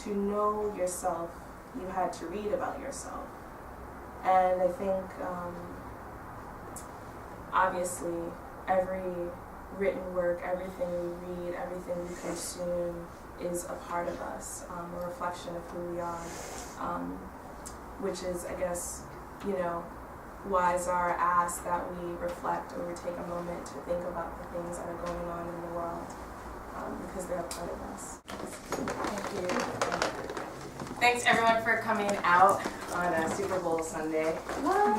to know yourself, you had to read about yourself. And I think, obviously, every written work, everything we read, everything we consume is a part of us, a reflection of who we are, which is, I guess, why Zara asked that we reflect or we take a moment to think about the things that are going on in the world, because they're a part of us. Thank you. Thanks everyone for coming out on a Super Bowl Sunday. What?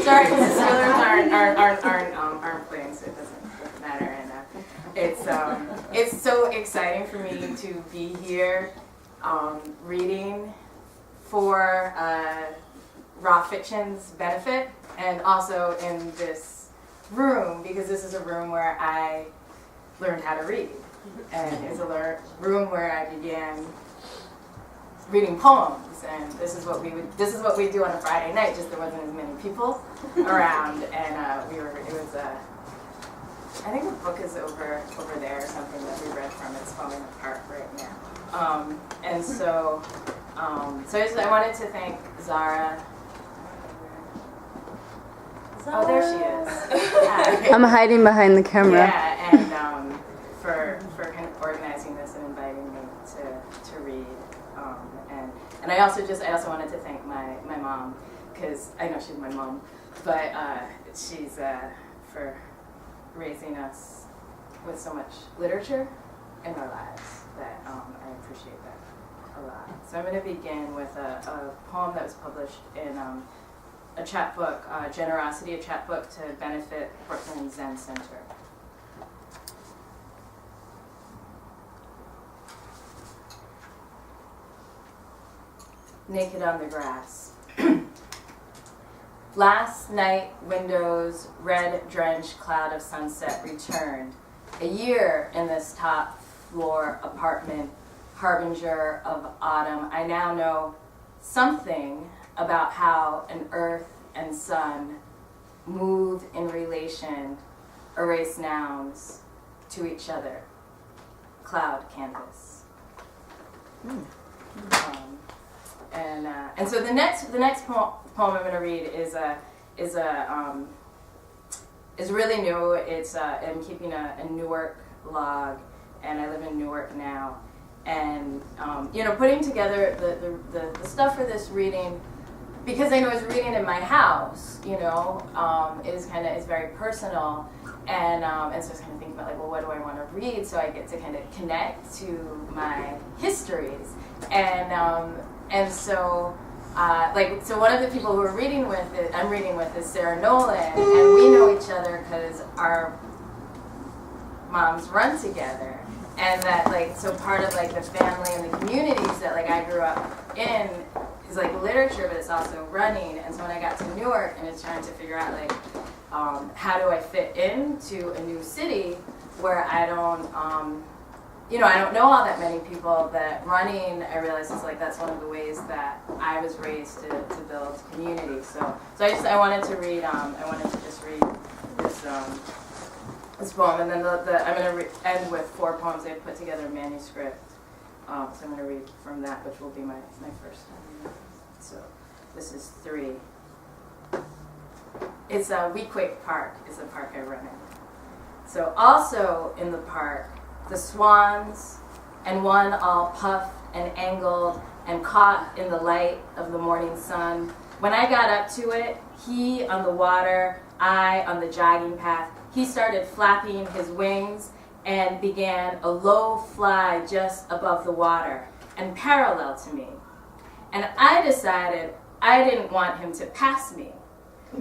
Sorry, because the Steelers aren't playing, so it doesn't matter. And it's so exciting for me to be here reading for Raw Fiction's benefit, and also in this room, because this is a room where I learned how to read, and it's a room where I began reading poems, and this is what we do on a Friday night. Just there wasn't as many people around, and I think the book is over there or something that we read from. It's falling apart right now, and so I wanted to thank Zara. Oh, there she is. Yeah. I'm hiding behind the camera. Yeah, and for kind of organizing this and inviting me to read. And I also wanted to thank my mom, because I know she's my mom, but she's for raising us with so much literature in our lives that I appreciate that a lot. So I'm going to begin with a poem that was published in a chapbook, Generosity, a chapbook to benefit Portland Zen Center. Naked on the grass. Last night, windows, red-drenched cloud of sunset returned. A year in this top-floor apartment, harbinger of autumn. I now know something about how an earth and sun move in relation, erase nouns to each other. Cloud canvas. And so the next poem I'm going to read is really new. It's I'm keeping a Newark log, and I live in Newark now. And putting together the stuff for this reading, because I know it's reading in my house, is very personal, and so I was kind of thinking about like, well, what do I want to read? So I get to kind of connect to my histories, and so one of the people who I'm reading with is Sarah Nolan, and we know each other because our moms run together, and that so part of the family and the communities that I grew up in is literature, but it's also running. And so when I got to Newark and it's trying to figure out how do I fit into a new city where I don't I don't know all that many people, that running, I realized that's one of the ways that I was raised to build community. So I wanted to read this poem, and then I'm going to end with 4 poems. I've put together a manuscript, so I'm going to read from that, which will be my first time. So this is 3. It's Weequahic Park is the park I run in. So also in the park, the swans, and one all puffed and angled and caught in the light of the morning sun. When I got up to it, he on the water, I on the jogging path, he started flapping his wings and began a low fly just above the water and parallel to me. And I decided I didn't want him to pass me.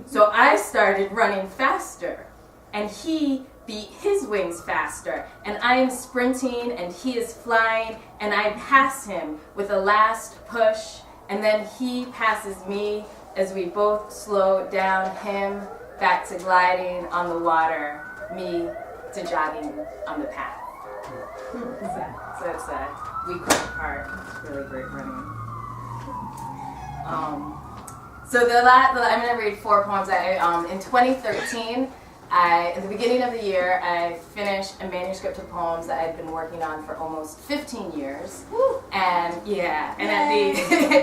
So I started running faster, and he beat his wings faster, and I am sprinting and he is flying, and I pass him with a last push, and then he passes me as we both slow down, him back to gliding on the water, me to jogging on the path. So it's a Weequahic Park. It's really great running. So I'm going to read 4 poems. In 2013, At the beginning of the year, I finished a manuscript of poems that I'd been working on for almost 15 years. Woo. And yeah, and at the,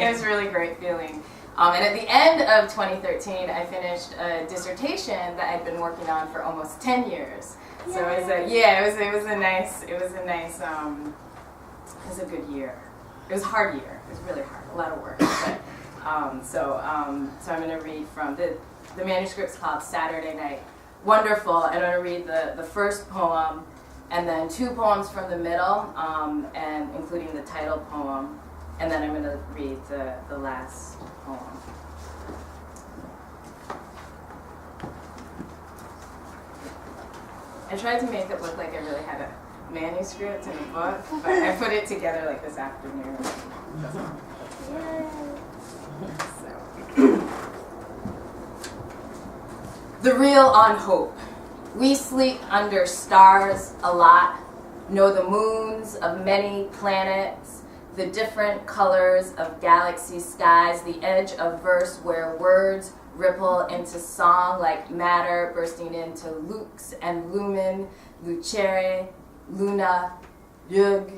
it was a really great feeling. And at the end of 2013, I finished a dissertation that I'd been working on for almost 10 years. So it was a good year. It was a hard year. It was really hard, a lot of work. But, so I'm going to read from the manuscript's called Saturday Night Wonderful. I'm going to read the first poem and then 2 poems from the middle, and including the title poem, and then I'm going to read the last poem. I tried to make it look like I really had a manuscript and a book, but I put it together like this afternoon. So. The Real on Hope. We sleep under stars a lot, know the moons of many planets, the different colors of galaxy skies, the edge of verse where words ripple into song like matter bursting into lux and lumen, lucere, luna, yug.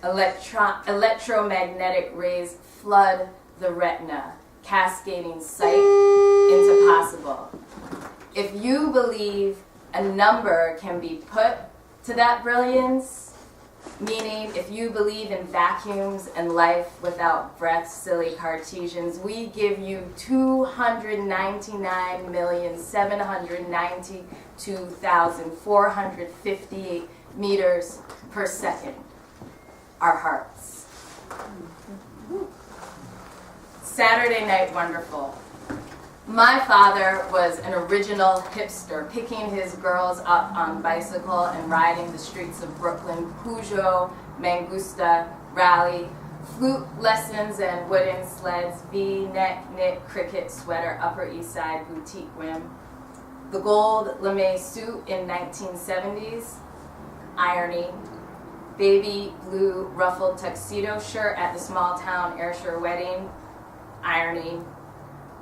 Electromagnetic rays flood the retina, cascading sight into possible. If you believe a number can be put to that brilliance, meaning if you believe in vacuums and life without breath, silly Cartesians, we give you 299,792,458 meters per second. Our hearts. Saturday Night Wonderful. My father was an original hipster, picking his girls up on bicycle and riding the streets of Brooklyn, Peugeot, Mangusta, Raleigh, flute lessons and wooden sleds, V-neck knit cricket sweater, Upper East Side boutique whim, the gold lame suit in 1970s, irony, baby blue ruffled tuxedo shirt at the small town Ayrshire wedding, irony,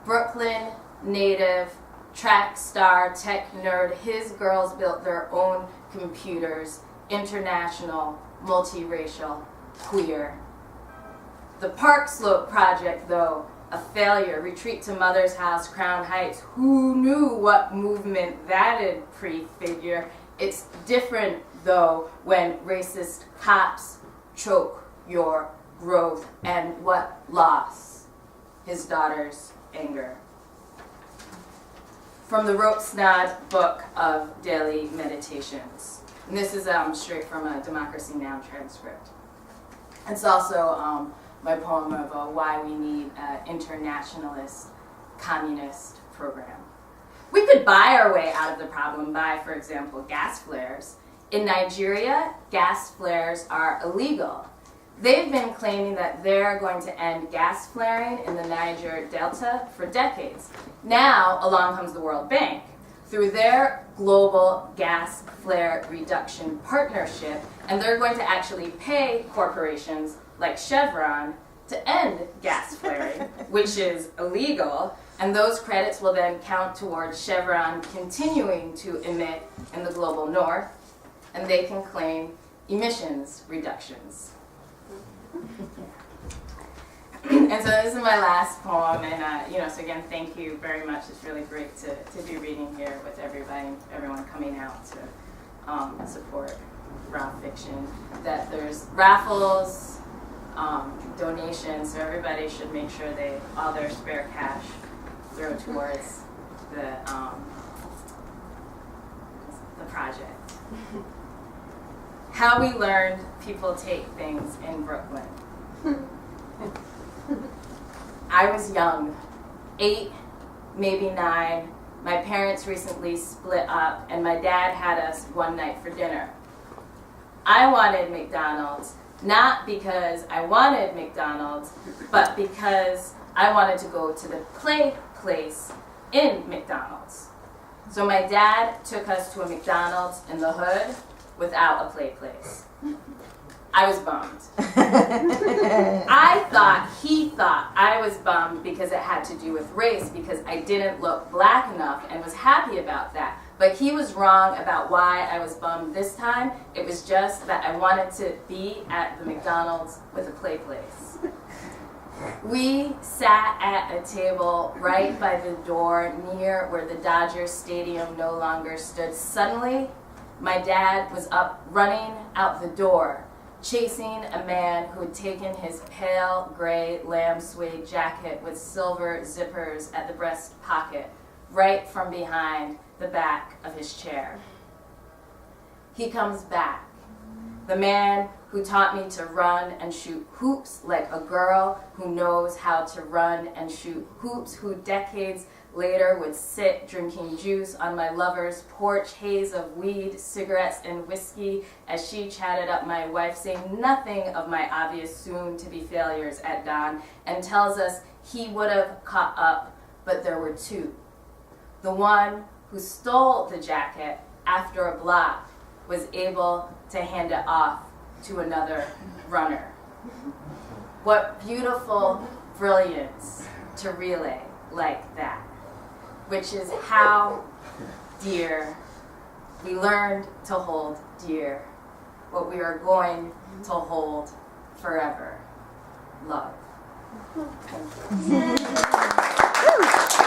Brooklyn native, track star, tech nerd, his girls built their own computers, international, multiracial, queer. The Park Slope Project, though, a failure, retreat to mother's house, Crown Heights, who knew what movement that'd prefigure? It's different, though, when racist cops choke your growth, and what loss? His daughter's anger. From the Rope Snod book of daily meditations. And this is straight from a Democracy Now! Transcript. It's also my poem of why we need an internationalist communist program. We could buy our way out of the problem by, for example, gas flares. In Nigeria, gas flares are illegal. They've been claiming that they're going to end gas flaring in the Niger Delta for decades. Now, along comes the World Bank. Through their global gas flare reduction partnership, and they're going to actually pay corporations like Chevron to end gas flaring, which is illegal, and those credits will then count towards Chevron continuing to emit in the global north, and they can claim emissions reductions. And so this is my last poem, and so again, thank you very much. It's really great to be reading here with everyone coming out to support raw fiction. That there's raffles, donations, so everybody should make sure they all their spare cash throw towards the project. How we learned people take things in Brooklyn. I was young, 8, maybe 9. My parents recently split up, and my dad had us one night for dinner. I wanted McDonald's, not because I wanted McDonald's, but because I wanted to go to the play place in McDonald's. So my dad took us to a McDonald's in the hood without a play place. I was bummed. He thought I was bummed because it had to do with race, because I didn't look black enough, and was happy about that. But he was wrong about why I was bummed this time. It was just that I wanted to be at the McDonald's with a play place. We sat at a table right by the door near where the Dodgers Stadium no longer stood. Suddenly, my dad was up running out the door, chasing a man who had taken his pale gray lamb suede jacket with silver zippers at the breast pocket right from behind the back of his chair. He comes back. The man who taught me to run and shoot hoops like a girl who knows how to run and shoot hoops, who decades later would sit drinking juice on my lover's porch, haze of weed, cigarettes, and whiskey as she chatted up my wife, saying nothing of my obvious soon-to-be failures at Don, and tells us he would have caught up, but there were two. The one who stole the jacket after a block was able to hand it off to another runner. What beautiful brilliance to relay like that, which is how, dear, we learned to hold dear what we are going to hold forever. Love. Thank you.